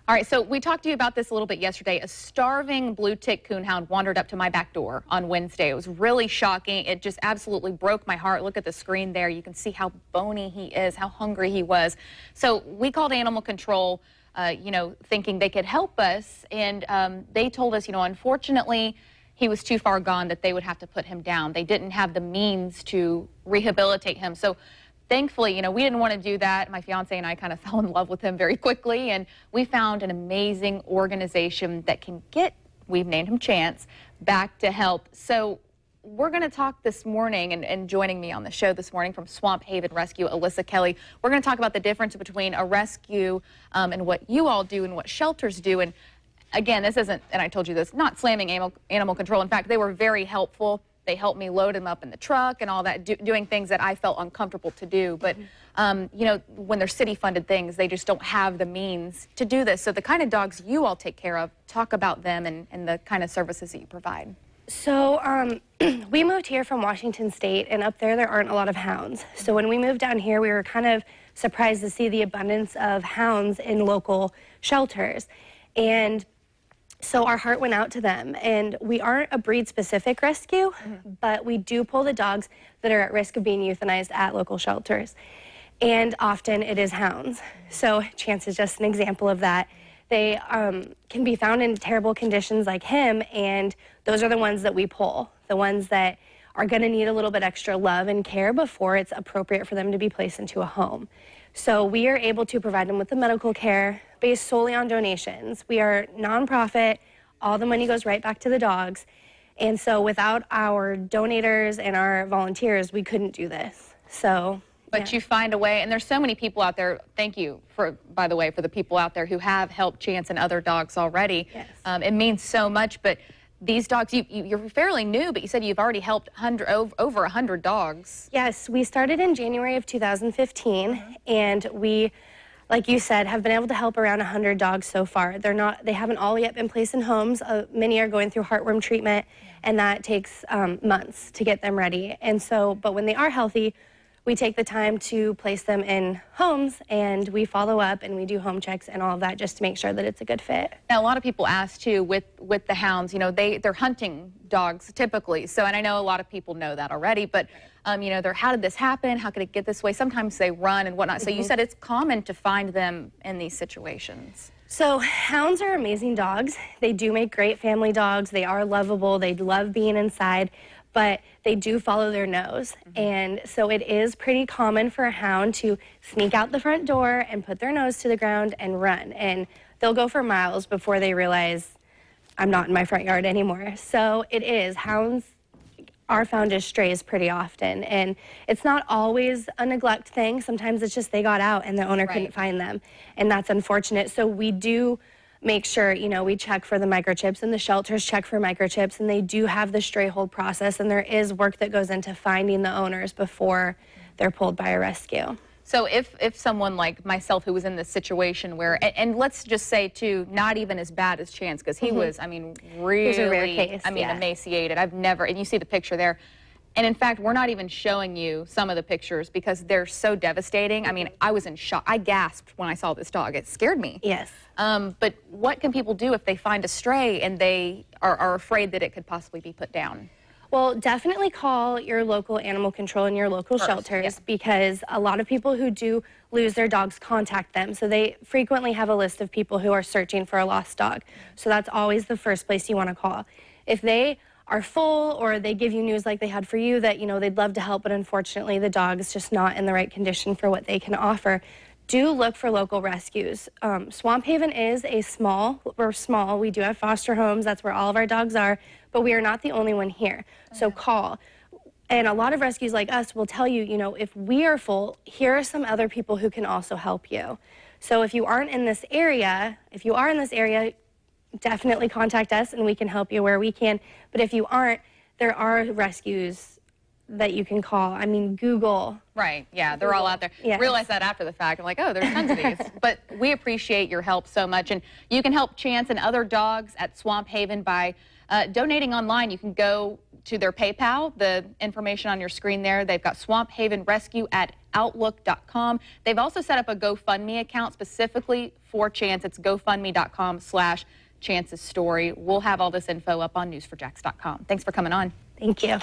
All right, so we talked to you about this a little bit yesterday. A starving blue tick coonhound wandered up to my back door on Wednesday. It was really shocking. It just absolutely broke my heart. Look at the screen there. You can see how bony he is, how hungry he was. So we called animal control, thinking they could help us. And they told us, unfortunately, he was too far gone that they would have to put him down. They didn't have the means to rehabilitate him. So thankfully, we didn't want to do that. My fiance and I kind of fell in love with him very quickly, and we found an amazing organization that can get, we've named him Chance, back to help. So we're going to talk this morning, and joining me on the show this morning from Swamp Haven Rescue, Alyssa Kelley. We're going to talk about the difference between a rescue and what you all do and what shelters do. And again, this isn't, and I told you this, not slamming animal control. In fact, they were very helpful. They helped me load him up in the truck and all that, doing things that I felt uncomfortable to do. But, when they're city-funded things, they just don't have the means to do this. So the kind of dogs you all take care of, talk about them and the kind of services that you provide. So we moved here from Washington State, and up there aren't a lot of hounds. So when we moved down here, we were kind of surprised to see the abundance of hounds in local shelters. And so our heart went out to them, and we aren't a breed-specific rescue, but we do pull the dogs that are at risk of being euthanized at local shelters, and often it is hounds. So Chance is just an example of that. They can be found in terrible conditions like him, and those are the ones that we pull, the ones that are going to need a little bit extra love and care before it's appropriate for them to be placed into a home. So we are able to provide them with the medical care based solely on donations. We are nonprofit. All the money goes right back to the dogs. And so without our donators and our volunteers, we couldn't do this. So, but you find a way, and there's so many people out there. Thank you, by the way, for the people out there who have helped Chance and other dogs already. Yes. It means so much, but these dogs, you're fairly new, but you said you've already helped over 100 dogs. Yes, we started in January of 2015, and we, like you said, have been able to help around 100 dogs so far. They haven't all yet been placed in homes. Many are going through heartworm treatment, and that takes months to get them ready. And so, but when they are healthy, we take the time to place them in homes, and we follow up and we do home checks and all of that just to make sure that it's a good fit. Now, a lot of people ask too with the hounds, they're hunting dogs typically. So, and I know a lot of people know that already, but how did this happen? How could it get this way? Sometimes they run and whatnot. So you said it's common to find them in these situations. So hounds are amazing dogs. They do make great family dogs. They are lovable. They love being inside, but they do follow their nose. And so it is pretty common for a hound to sneak out the front door and put their nose to the ground and run. And they'll go for miles before they realize, I'm not in my front yard anymore. So it is. Hounds are found as strays pretty often. And it's not always a neglect thing. Sometimes it's just they got out and the owner couldn't find them. And that's unfortunate. So we do make sure, we check for the microchips, and the shelters check for microchips, and they do have the stray hold process, and there is work that goes into finding the owners before they're pulled by a rescue. So if someone like myself who was in this situation where, and let's just say too, not even as bad as Chance, because he was, really, He's a rare case, emaciated. I've never, and you see the picture there. And in fact, we're not even showing you some of the pictures because they're so devastating. I was in shock. I gasped when I saw this dog. It scared me. Yes. But what can people do if they find a stray and they are afraid that it could possibly be put down? Well, definitely call your local animal control and your local shelters, because a lot of people who do lose their dogs contact them. So they frequently have a list of people who are searching for a lost dog. So that's always the first place you want to call. If they are full, or they give you news like they had for you that, they'd love to help, but unfortunately the dog is just not in the right condition for what they can offer, do look for local rescues. Swamp Haven is we're small. We do have foster homes. That's where all of our dogs are, but we are not the only one here. So call. And a lot of rescues like us will tell you, if we are full, here are some other people who can also help you. So if you aren't in this area, definitely contact us and we can help you where we can. But if you aren't, there are rescues that you can call. Google. Right, yeah, they're all out there. Yes. Realize that after the fact. I'm like, oh, there's tons of these. But we appreciate your help so much. And you can help Chance and other dogs at Swamp Haven by donating online. You can go to their PayPal, the information on your screen there. They've got Swamp Haven Rescue at outlook.com. They've also set up a GoFundMe account specifically for Chance. It's gofundme.com/Chance's story. We'll have all this info up on news4jax.com. Thanks for coming on. Thank you.